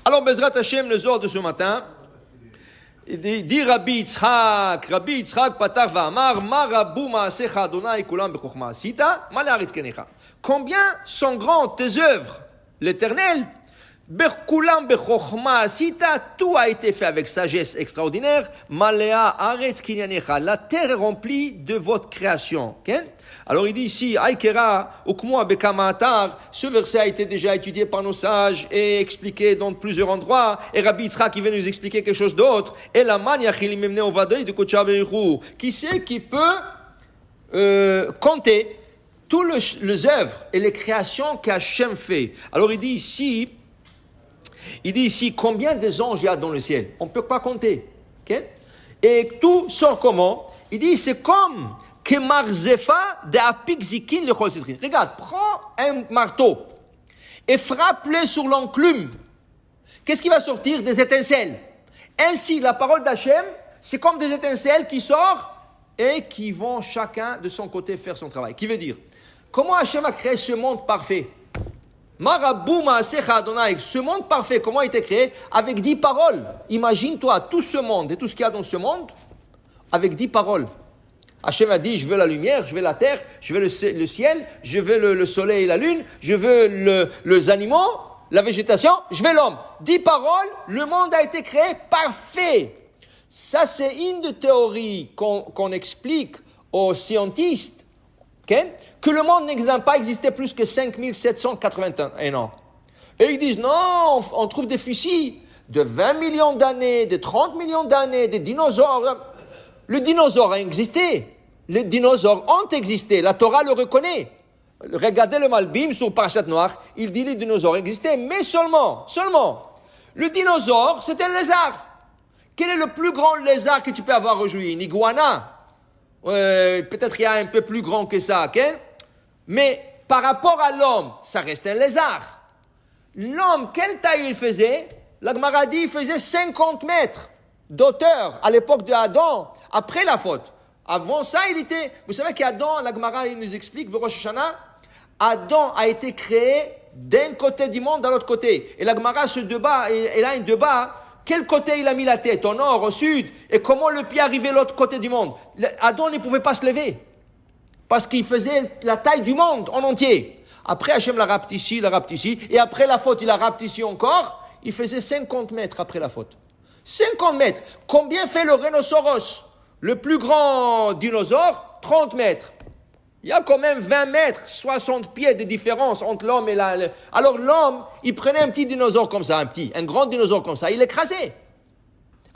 Alors, Bezrat Hashem, le Zohar de ce matin, dit Rabbi Yitzhak, Patar Va'amar, Ma Rabbu Ma'asecha Adonai Kulam Bechokma Asita, Ma Le'aretz Kenecha. Combien sont grandes tes œuvres, l'Éternel? Kulam Bechokma Asita, tout a été fait avec sagesse extraordinaire. Ma Le'aretz Kenecha, la terre est remplie de votre création. Okay? Alors il dit ici, Aikera, Ukmua Bekamatar, ce verset a été déjà étudié par nos sages et expliqué dans plusieurs endroits. Et Rabbi Yitzhak qui vient nous expliquer quelque chose d'autre. Et la maniachil memne ovadei de Kochaveru. Qui c'est qui peut compter tous les œuvres et les créations qu'Hachem fait? Alors il dit ici, combien des anges il y a dans le ciel? On ne peut pas compter. Okay? Et tout sort comment? Il dit, c'est comme regarde, prends un marteau et frappe-le sur l'enclume. Qu'est-ce qui va sortir? Des étincelles. Ainsi, la parole d'Hachem, c'est comme des étincelles qui sortent et qui vont chacun de son côté faire son travail. Qui veut dire, comment Hachem a créé ce monde parfait? Marabou Ma'asecha Adonai, ce monde parfait, comment il a été créé? Avec 10 paroles. Imagine-toi tout ce monde et tout ce qu'il y a dans ce monde avec 10 paroles. Hachem a dit, je veux la lumière, je veux la terre, je veux le ciel, je veux le soleil et la lune, je veux les animaux, la végétation, je veux l'homme. 10 paroles, le monde a été créé parfait. Ça, c'est une des théories qu'on explique aux scientistes, okay? Que le monde n'a pas existé plus que 5781 ans. Et ils disent, non, on trouve des fossiles de 20 millions d'années, de 30 millions d'années, des dinosaures. Le dinosaure a existé. Les dinosaures ont existé. La Torah le reconnaît. Regardez le Malbim sur Parashat Noach. Il dit les dinosaures existaient, mais seulement. Le dinosaure, c'est un lézard. Quel est le plus grand lézard que tu peux avoir aujourd'hui? Une iguana. Peut-être il y a un peu plus grand que ça. Okay? Mais par rapport à l'homme, ça reste un lézard. L'homme, quelle taille il faisait? La Gemara dit, il faisait 50 mètres d'auteur à l'époque de Adam, après la faute. Avant ça, il était... Vous savez qu'Adam, la Gemara, il nous explique, Rosh Hashanah, Adam a été créé d'un côté du monde, de l'autre côté. Et la Gemara se débat, et a un débat, quel côté il a mis la tête, au nord, au sud, et comment le pied arrivait de l'autre côté du monde. Adam ne pouvait pas se lever, parce qu'il faisait la taille du monde en entier. Après, Hachem l'a rapetissé, et après la faute, il l'a rapetissé encore, il faisait 50 mètres après la faute. 50 mètres. Combien fait le rhinocéros? Le plus grand dinosaure, 30 mètres. Il y a quand même 20 mètres, 60 pieds de différence entre l'homme et la... Alors l'homme, il prenait un petit dinosaure comme ça, un grand dinosaure comme ça, il l'écrasait.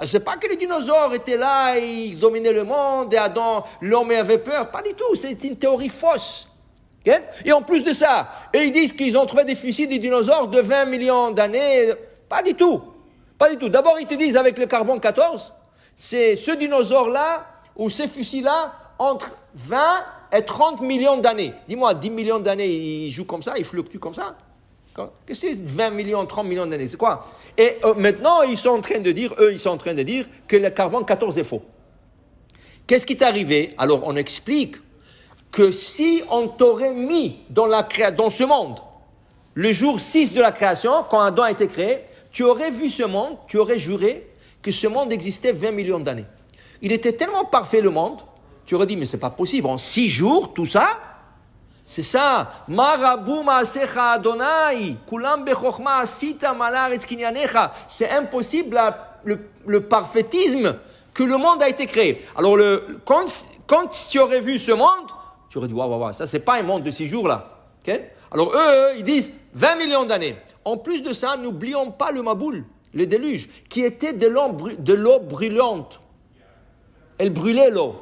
C'est pas que les dinosaures étaient là, ils dominaient le monde, et Adam, l'homme avait peur. Pas du tout, c'est une théorie fausse. Okay? Et en plus de ça, ils disent qu'ils ont trouvé des fossiles des dinosaures de 20 millions d'années. Pas du tout. D'abord, ils te disent avec le carbone 14, c'est ce dinosaure-là, ou ces fusils-là, entre 20 et 30 millions d'années. Dis-moi, 10 millions d'années, ils jouent comme ça, ils fluctuent comme ça. Qu'est-ce que c'est 20 millions, 30 millions d'années? C'est quoi? Et maintenant, ils sont en train de dire que le carbone 14 est faux. Qu'est-ce qui est arrivé? Alors, on explique que si on t'aurait mis dans ce monde, le jour 6 de la création, quand Adam a été créé, tu aurais vu ce monde, tu aurais juré que ce monde existait 20 millions d'années. Il était tellement parfait le monde, tu aurais dit, mais c'est pas possible, en 6 jours, tout ça? C'est ça. Marabou Ma'asecha Adonai, Kulam Bechokma Asita Malaretz Kinyanecha. C'est impossible le parfaitisme que le monde a été créé. Alors, quand tu aurais vu ce monde, tu aurais dit, waouh, ça c'est pas un monde de 6 jours là. Okay? Alors eux, ils disent 20 millions d'années. En plus de ça, n'oublions pas le Maboul, le déluge, qui était de l'eau brûlante. Elle brûlait l'eau.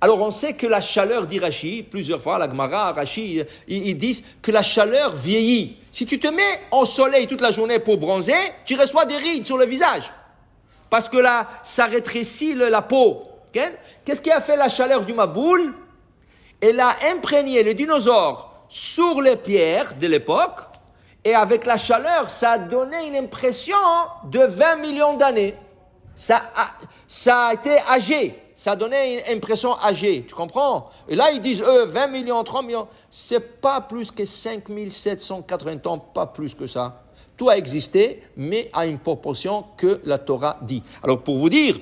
Alors on sait que la chaleur, dit Rashi, plusieurs fois, la Gemara, Rashi, ils disent que la chaleur vieillit. Si tu te mets au soleil toute la journée pour bronzer, tu reçois des rides sur le visage. Parce que là, ça rétrécit la peau. Okay? Qu'est-ce qui a fait la chaleur du Maboul? Elle a imprégné les dinosaures sur les pierres de l'époque, et avec la chaleur, ça a donné une impression de 20 millions d'années. Ça a été âgé. Ça a donné une impression âgée. Tu comprends? Et là, ils disent, 20 millions, 30 millions. C'est pas plus que 5780 ans, pas plus que ça. tout a existé, mais à une proportion que la Torah dit. Alors pour vous dire,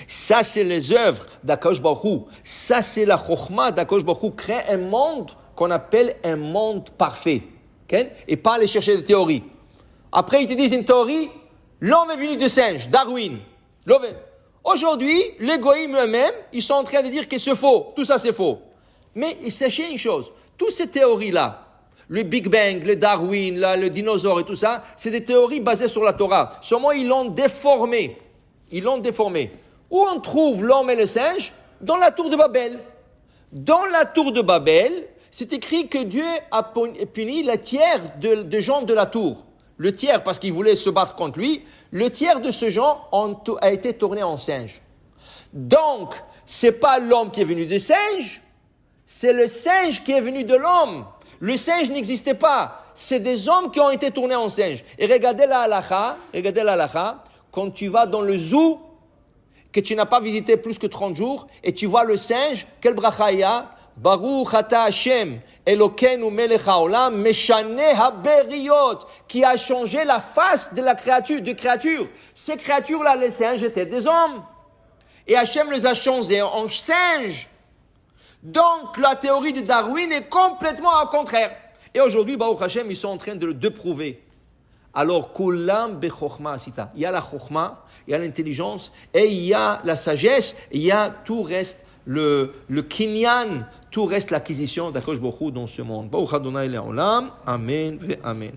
ça c'est les œuvres d'Akadosh Baruch Hu, ça c'est la Chokhmah d'Akadosh Baruch Hu, créer un monde qu'on appelle un monde parfait, okay? Et pas aller chercher des théories. Après ils te disent une théorie, l'homme est venu du singe, Darwin. Aujourd'hui, les goïms eux-mêmes, ils sont en train de dire que c'est faux, tout ça c'est faux. Mais sachez une chose, toutes ces théories-là, le Big Bang, le Darwin, le dinosaure et tout ça, c'est des théories basées sur la Torah. Seulement, ils l'ont déformé. Où on trouve l'homme et le singe? Dans la tour de Babel. Dans la tour de Babel, c'est écrit que Dieu a puni le tiers de gens de la tour. Le tiers, parce qu'ils voulaient se battre contre lui, le tiers de ce gens a été tourné en singe. Donc, c'est pas l'homme qui est venu du singe, c'est le singe qui est venu de l'homme. Le singe n'existait pas. C'est des hommes qui ont été tournés en singe. Et regardez la halakha, quand tu vas dans le zoo, que tu n'as pas visité plus que 30 jours, et tu vois le singe, quel bracha il y a? Baruch ata Hashem, Elokeinu melech haolam, meshaneh haberiot, qui a changé la face de la créature. Ces créatures-là, les singes, étaient des hommes. Et Hashem les a changés en singes. Donc, la théorie de Darwin est complètement au contraire. Et aujourd'hui, Baruch Hashem, ils sont en train de prouver. Alors, kulam bechokhma asita. Il y a la chokhma, il y a l'intelligence, et il y a la sagesse, et il y a tout reste, le kinyan, tout reste l'acquisition d'Akadosh Baruch Hu dans ce monde. Baruch Adonai le'olam. Amen ve amen.